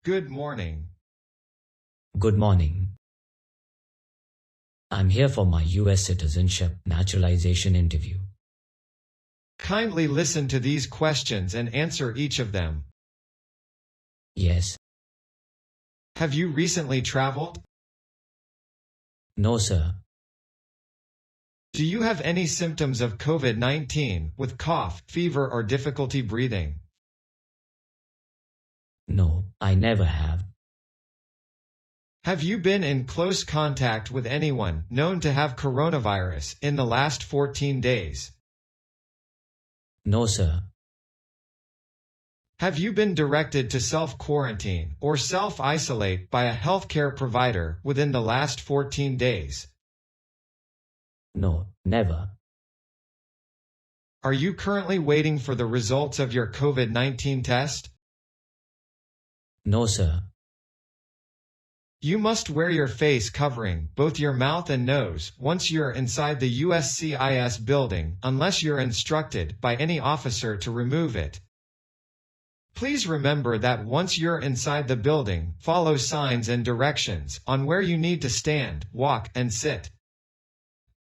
Good morning. Good morning. I'm here for my U.S. citizenship naturalization interview. Kindly listen to these questions and answer each of them. Yes. Have you recently traveled? No, sir. Do you have any symptoms of COVID-19 with cough, fever, or difficulty breathing? No, I never have. Have you been in close contact with anyone known to have coronavirus in the last 14 days? No, sir. Have you been directed to self-quarantine or self-isolate by a healthcare provider within the last 14 days? No, never. Are you currently waiting for the results of your COVID-19 test? No, sir. You must wear your face covering both your mouth and nose once you're inside the USCIS building unless you're instructed by any officer to remove it. Please remember that once you're inside the building, follow signs and directions on where you need to stand, walk, and sit.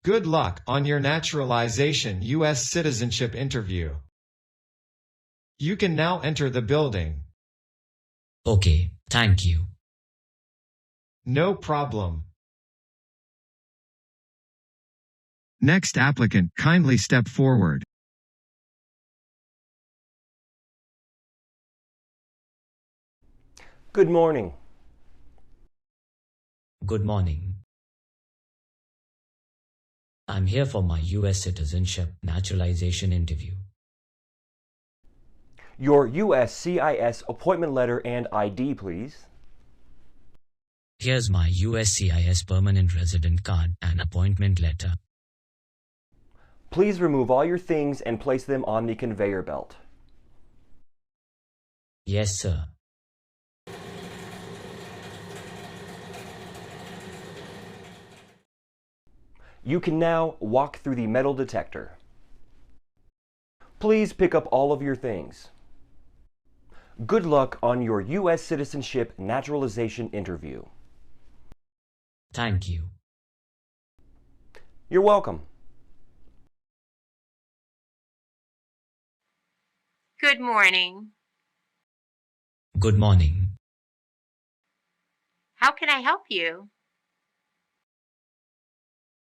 Good luck on your naturalization U.S. citizenship interview. You can now enter the building. Okay, thank you. No problem. Next applicant, kindly step forward. Good morning. Good morning. I'm here for my U.S. citizenship naturalization interview. Your USCIS appointment letter and ID, please. Here's my USCIS permanent resident card and appointment letter. Please remove all your things and place them on the conveyor belt. Yes, sir. You can now walk through the metal detector. Please pick up all of your things. Good luck on your U.S. citizenship naturalization interview. Thank you. You're welcome. Good morning. Good morning. How can I help you?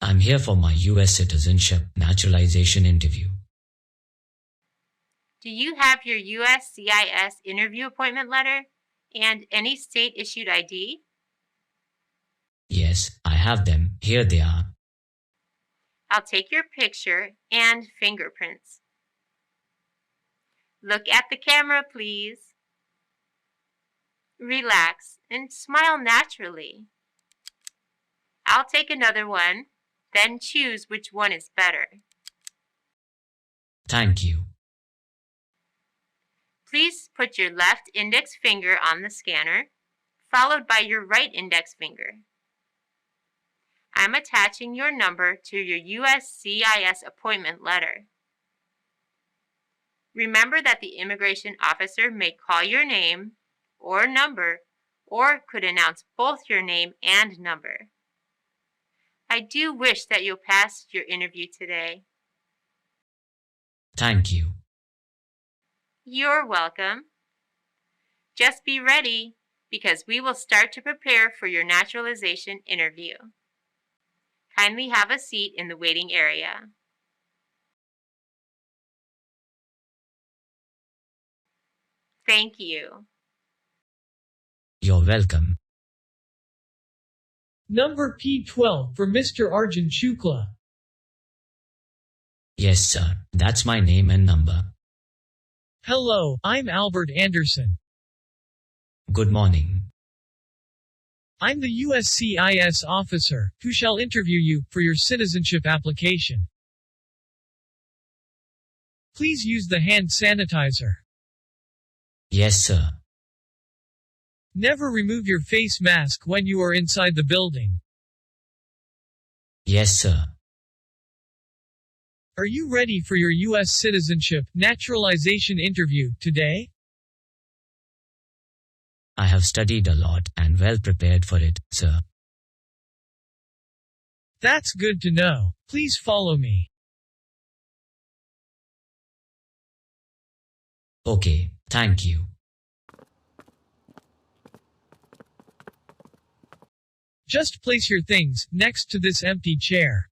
I'm here for my U.S. citizenship naturalization interview. Do you have your USCIS interview appointment letter and any state-issued ID? Yes, I have them. Here they are. I'll take your picture and fingerprints. Look at the camera, please. Relax and smile naturally. I'll take another one, then choose which one is better. Thank you. Please put your left index finger on the scanner, followed by your right index finger. I'm attaching your number to your USCIS appointment letter. Remember that the immigration officer may call your name or number, or could announce both your name and number. I do wish that you'll pass your interview today. Thank you. You're welcome. Just be ready, because we will start to prepare for your naturalization interview. Kindly have a seat in the waiting area. Thank you. You're welcome. Number P12 for Mr. Arjun Shukla. Yes, sir. That's my name and number. Hello, I'm Albert Anderson. Good morning. I'm the USCIS officer who shall interview you for your citizenship application. Please use the hand sanitizer. Yes, sir. Never remove your face mask when you are inside the building. Yes, sir. Are you ready for your U.S. citizenship naturalization interview today? I have studied a lot and well prepared for it, sir. That's good to know. Please follow me. Okay, thank you. Just place your things next to this empty chair.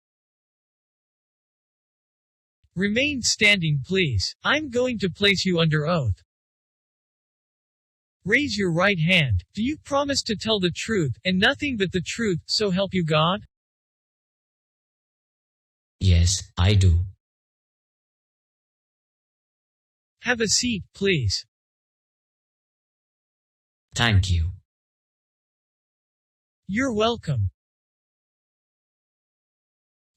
Remain standing, please. I'm going to place you under oath. Raise your right hand. Do you promise to tell the truth, and nothing but the truth, so help you God? Yes, I do. Have a seat, please. Thank you. You're welcome.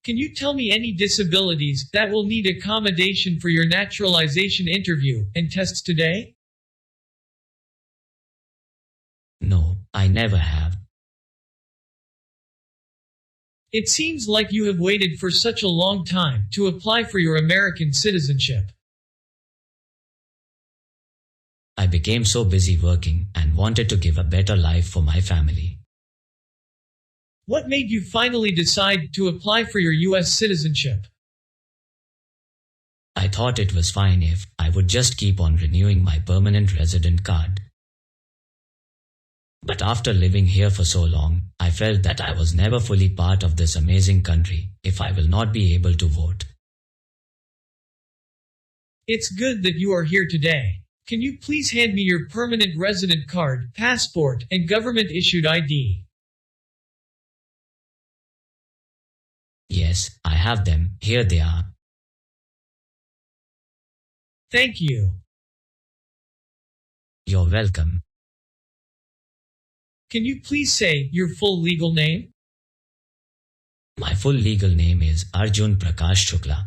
Can you tell me any disabilities that will need accommodation for your naturalization interview and tests today? No, I never have. It seems like you have waited for such a long time to apply for your American citizenship. I became so busy working and wanted to give a better life for my family. What made you finally decide to apply for your U.S. citizenship? I thought it was fine if I would just keep on renewing my permanent resident card. But after living here for so long, I felt that I was never fully part of this amazing country if I will not be able to vote. It's good that you are here today. Can you please hand me your permanent resident card, passport, and government-issued ID? Yes, I have them. Here they are. Thank you. You're welcome. Can you please say your full legal name? My full legal name is Arjun Prakash Shukla.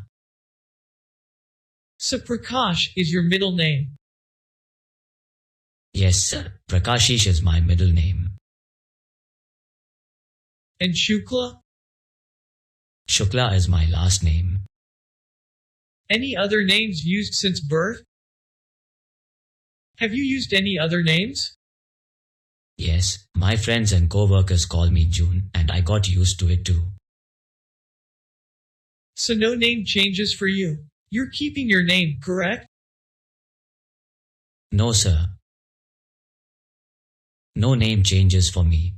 So Prakash is your middle name? Yes, sir. Prakashish is my middle name. And Shukla? Shukla is my last name. Any other names used since birth? Have you used any other names? Yes, my friends and co-workers call me June, and I got used to it too. So no name changes for you? You're keeping your name, correct? No, sir. No name changes for me.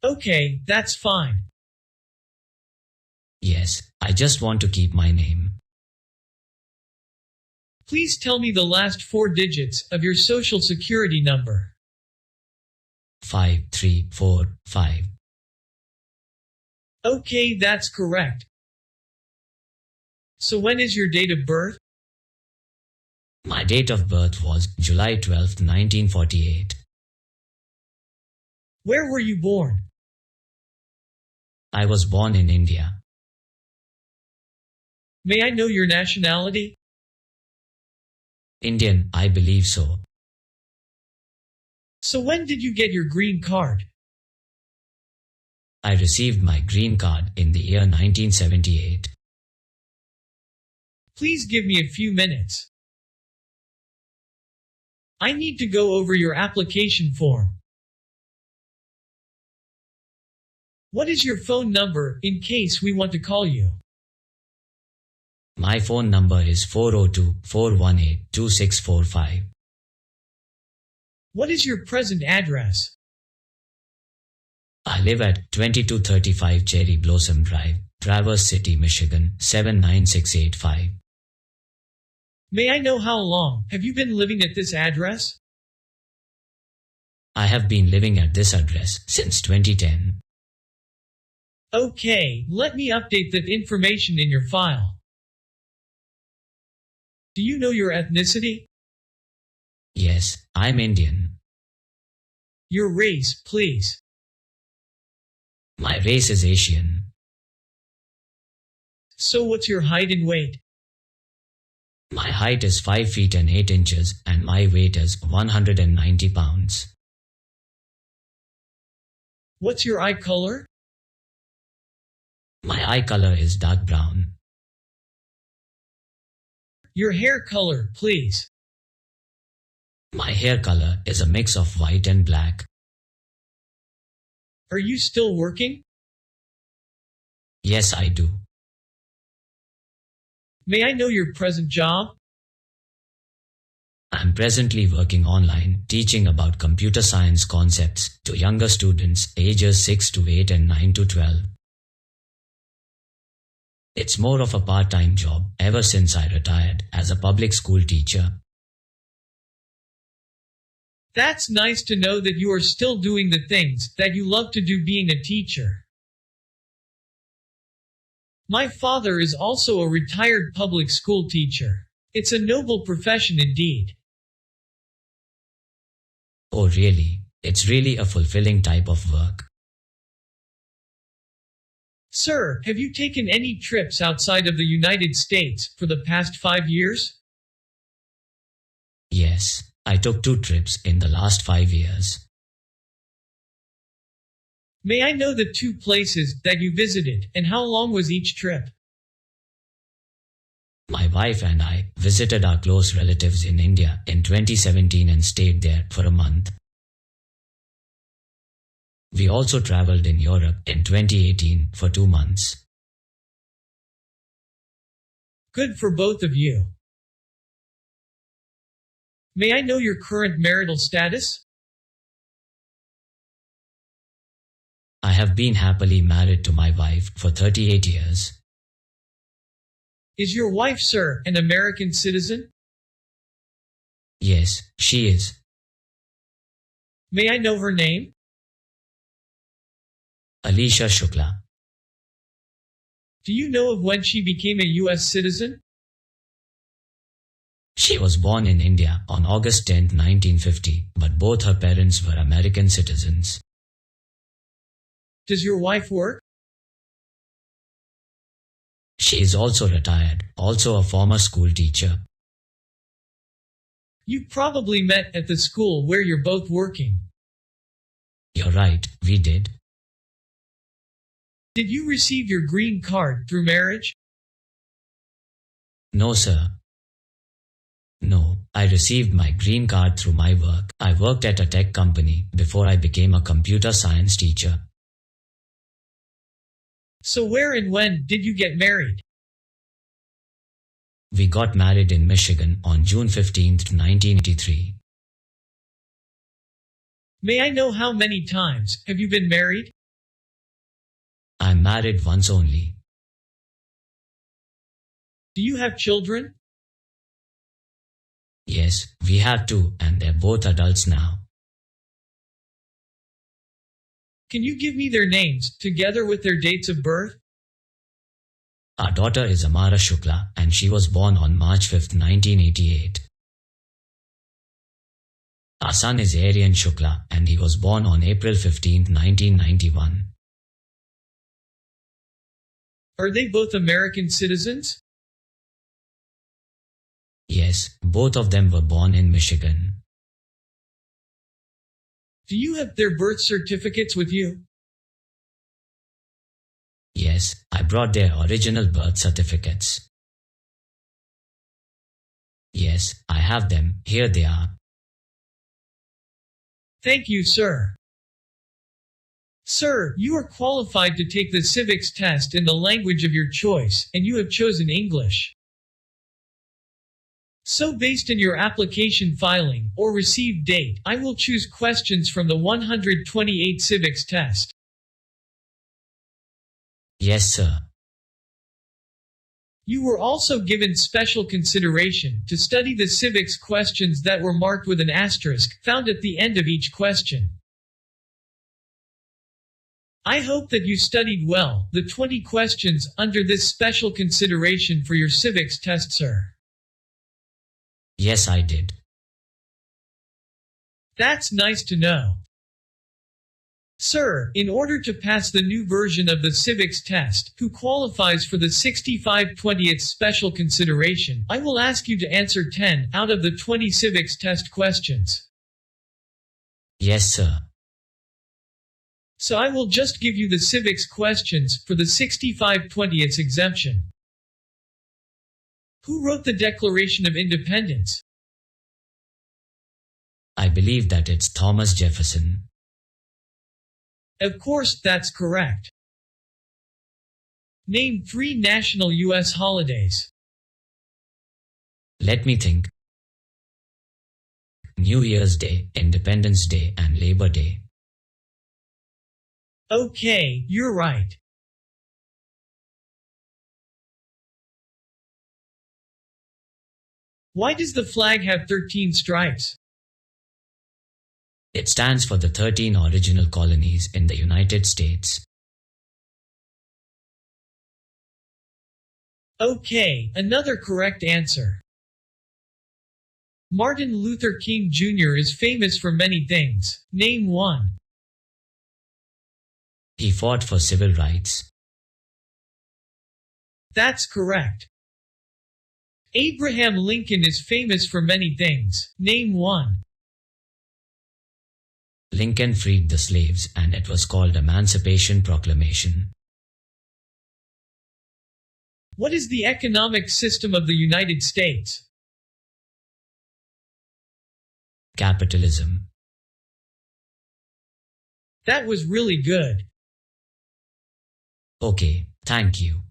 Okay, that's fine. Yes, I just want to keep my name. Please tell me the last 4 digits of your social security number. 5345. Okay, that's correct. So when is your date of birth? My date of birth was July 12th, 1948. Where were you born? I was born in India. May I know your nationality? Indian, I believe so. So when did you get your green card? I received my green card in the year 1978. Please give me a few minutes. I need to go over your application form. What is your phone number, in case we want to call you? My phone number is 402-418-2645. What is your present address? I live at 2235 Cherry Blossom Drive, Traverse City, Michigan, 79685. May I know how long have you been living at this address? I have been living at this address since 2010. Okay, let me update that information in your file. Do you know your ethnicity? Yes, I'm Indian. Your race, please. My race is Asian. So what's your height and weight? My height is 5 feet and 8 inches and my weight is 190 pounds. What's your eye color? My eye color is dark brown. Your hair color, please. My hair color is a mix of white and black. Are you still working? Yes, I do. May I know your present job? I'm presently working online, teaching about computer science concepts to younger students ages 6 to 8 and 9 to 12. It's more of a part-time job ever since I retired as a public school teacher. That's nice to know that you are still doing the things that you love to do being a teacher. My father is also a retired public school teacher. It's a noble profession indeed. Oh really? It's really a fulfilling type of work. Sir, have you taken any trips outside of the United States for the past 5 years? Yes, I took 2 trips in the last 5 years. May I know the 2 places that you visited, and how long was each trip? My wife and I visited our close relatives in India in 2017 and stayed there for a month. We also traveled in Europe in 2018 for 2 months. Good for both of you. May I know your current marital status? I have been happily married to my wife for 38 years. Is your wife, sir, an American citizen? Yes, she is. May I know her name? Alisha Shukla. Do you know of when she became a U.S. citizen? She was born in India on August 10, 1950, but both her parents were American citizens. Does your wife work? She is also retired, also a former school teacher. You probably met at the school where you're both working. You're right, we did. Did you receive your green card through marriage? No, sir. No, I received my green card through my work. I worked at a tech company before I became a computer science teacher. So where and when did you get married? We got married in Michigan on June 15, 1983. May I know how many times have you been married? I'm married once only. Do you have children? Yes, we have 2, and they're both adults now. Can you give me their names, together with their dates of birth? Our daughter is Amara Shukla, and she was born on March 5, 1988. Our son is Aryan Shukla, and he was born on April 15, 1991. Are they both American citizens? Yes, both of them were born in Michigan. Do you have their birth certificates with you? Yes, I brought their original birth certificates. Yes, I have them. Here they are. Thank you, sir. Sir, you are qualified to take the Civics test in the language of your choice, and you have chosen English. So based on your application filing, or received date, I will choose questions from the 128 Civics test. Yes, sir. You were also given special consideration to study the Civics questions that were marked with an asterisk, found at the end of each question. I hope that you studied well the 20 questions under this special consideration for your Civics test, sir. Yes, I did. That's nice to know. Sir, in order to pass the new version of the Civics test, who qualifies for the 65/20th special consideration, I will ask you to answer 10 out of the 20 Civics test questions. Yes, sir. So I will just give you the civics questions for the 65/20th exemption. Who wrote the Declaration of Independence? I believe that it's Thomas Jefferson. Of course, that's correct. Name 3 national U.S. holidays. Let me think. New Year's Day, Independence Day, and Labor Day. Okay, you're right. Why does the flag have 13 stripes? It stands for the 13 original colonies in the United States. Okay, another correct answer. Martin Luther King Jr. is famous for many things. Name one. He fought for civil rights. That's correct. Abraham Lincoln is famous for many things. Name one. Lincoln freed the slaves, and it was called Emancipation Proclamation. What is the economic system of the United States? Capitalism. That was really good. Okay, thank you.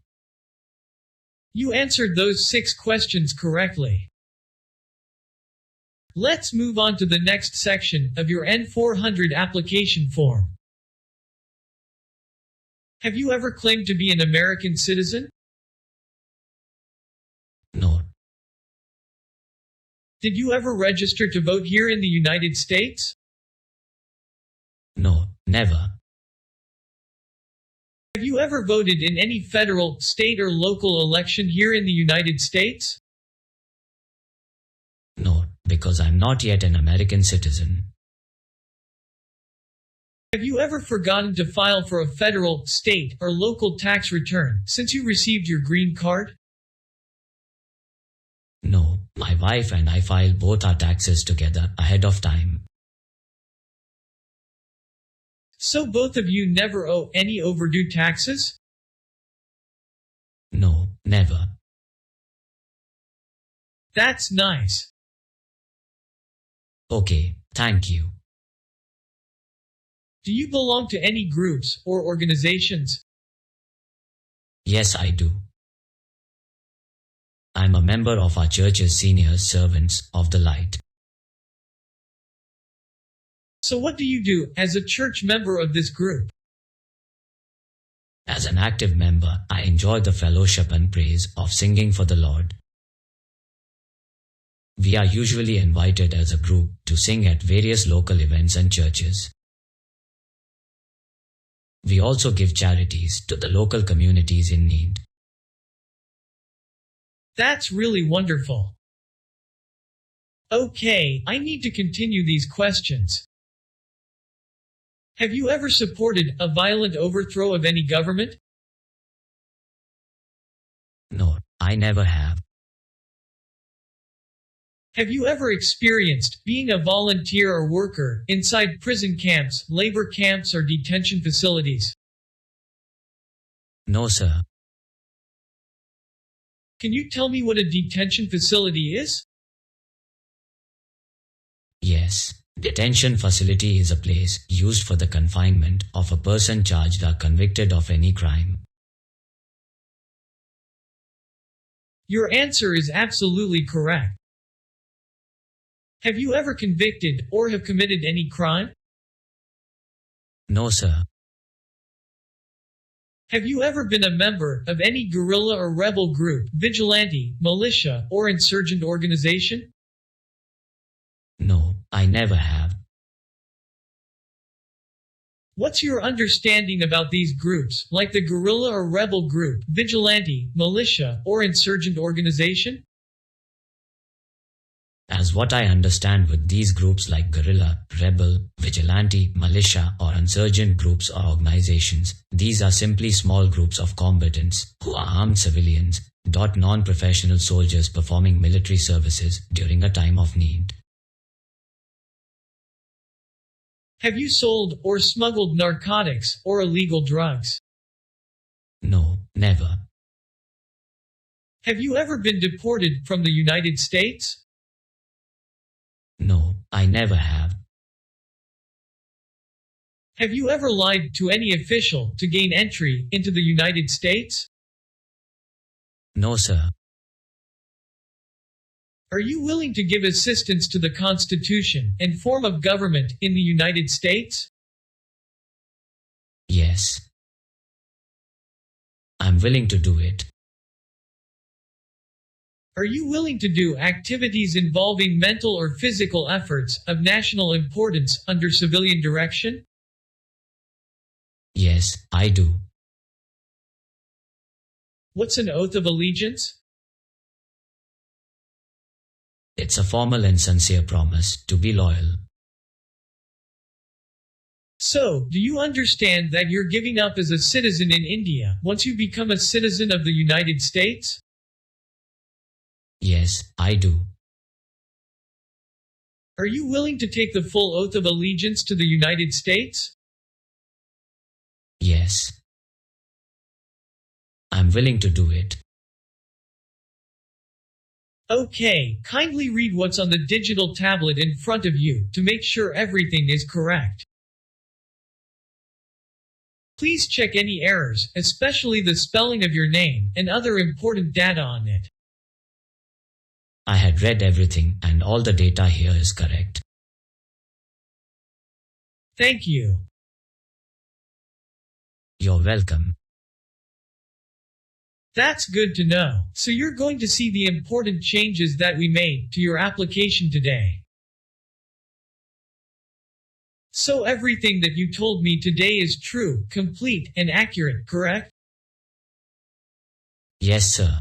You answered those 6 questions correctly. Let's move on to the next section of your N400 application form. Have you ever claimed to be an American citizen? No. Did you ever register to vote here in the United States? No, never. Have you ever voted in any federal, state, or local election here in the United States? No, because I'm not yet an American citizen. Have you ever forgotten to file for a federal, state, or local tax return since you received your green card? No, my wife and I filed both our taxes together ahead of time. So both of you never owe any overdue taxes? No, never. That's nice. Okay, thank you. Do you belong to any groups or organizations? Yes, I do. I'm a member of our church's Senior Servants of the Light. So what do you do as a church member of this group? As an active member, I enjoy the fellowship and praise of singing for the Lord. We are usually invited as a group to sing at various local events and churches. We also give charities to the local communities in need. That's really wonderful. Okay, I need to continue these questions. Have you ever supported a violent overthrow of any government? No, I never have. Have you ever experienced being a volunteer or worker inside prison camps, labor camps, or detention facilities? No, sir. Can you tell me what a detention facility is? Yes. Detention facility is a place used for the confinement of a person charged or convicted of any crime. Your answer is absolutely correct. Have you ever convicted or have committed any crime? No, sir. Have you ever been a member of any guerrilla or rebel group, vigilante, militia, or insurgent organization? No, I never have. What's your understanding about these groups, like the guerrilla or rebel group, vigilante, militia, or insurgent organization? As what I understand with these groups like guerrilla, rebel, vigilante, militia, or insurgent groups or organizations, these are simply small groups of combatants who are armed civilians, non-professional soldiers performing military services during a time of need. Have you sold or smuggled narcotics or illegal drugs? No, never. Have you ever been deported from the United States? No, I never have. Have you ever lied to any official to gain entry into the United States? No, sir. Are you willing to give assistance to the Constitution and form of government in the United States? Yes. I'm willing to do it. Are you willing to do activities involving mental or physical efforts of national importance under civilian direction? Yes, I do. What's an oath of allegiance? It's a formal and sincere promise to be loyal. So, do you understand that you're giving up as a citizen in India once you become a citizen of the United States? Yes, I do. Are you willing to take the full oath of allegiance to the United States? Yes. I'm willing to do it. Okay, kindly read what's on the digital tablet in front of you to make sure everything is correct. Please check any errors, especially the spelling of your name and other important data on it. I had read everything and all the data here is correct. Thank you. You're welcome. That's good to know. So you're going to see the important changes that we made to your application today. So everything that you told me today is true, complete, and accurate, correct? Yes, sir.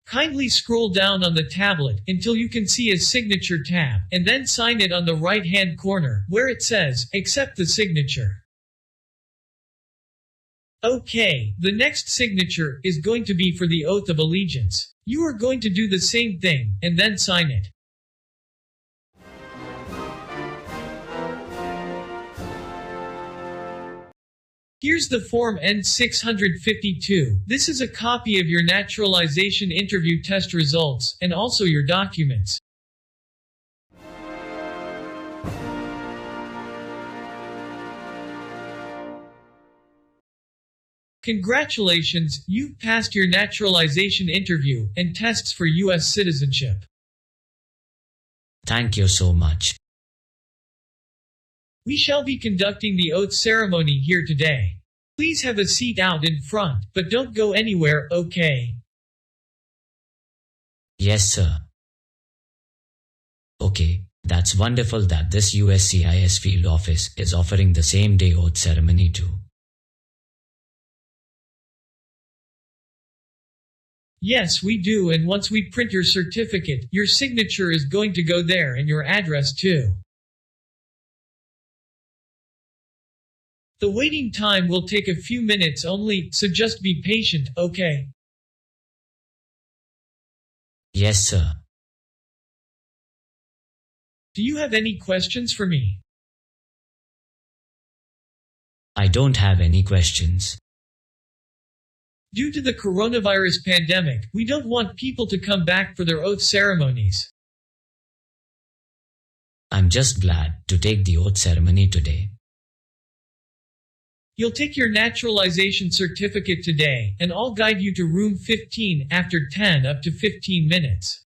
Kindly scroll down on the tablet until you can see a signature tab, and then sign it on the right-hand corner, where it says, accept the signature. Okay, the next signature is going to be for the oath of allegiance. You are going to do the same thing, and then sign it. Here's the form N652. This is a copy of your naturalization interview test results, and also your documents. Congratulations, you've passed your naturalization interview and tests for U.S. citizenship. Thank you so much. We shall be conducting the oath ceremony here today. Please have a seat out in front, but don't go anywhere, okay? Yes, sir. Okay, that's wonderful that this USCIS field office is offering the same day oath ceremony too. Yes, we do, and once we print your certificate, your signature is going to go there and your address too. The waiting time will take a few minutes only, so just be patient, okay? Yes, sir. Do you have any questions for me? I don't have any questions. Due to the coronavirus pandemic, we don't want people to come back for their oath ceremonies. I'm just glad to take the oath ceremony today. You'll take your naturalization certificate today, and I'll guide you to room 15 after 10 up to 15 minutes.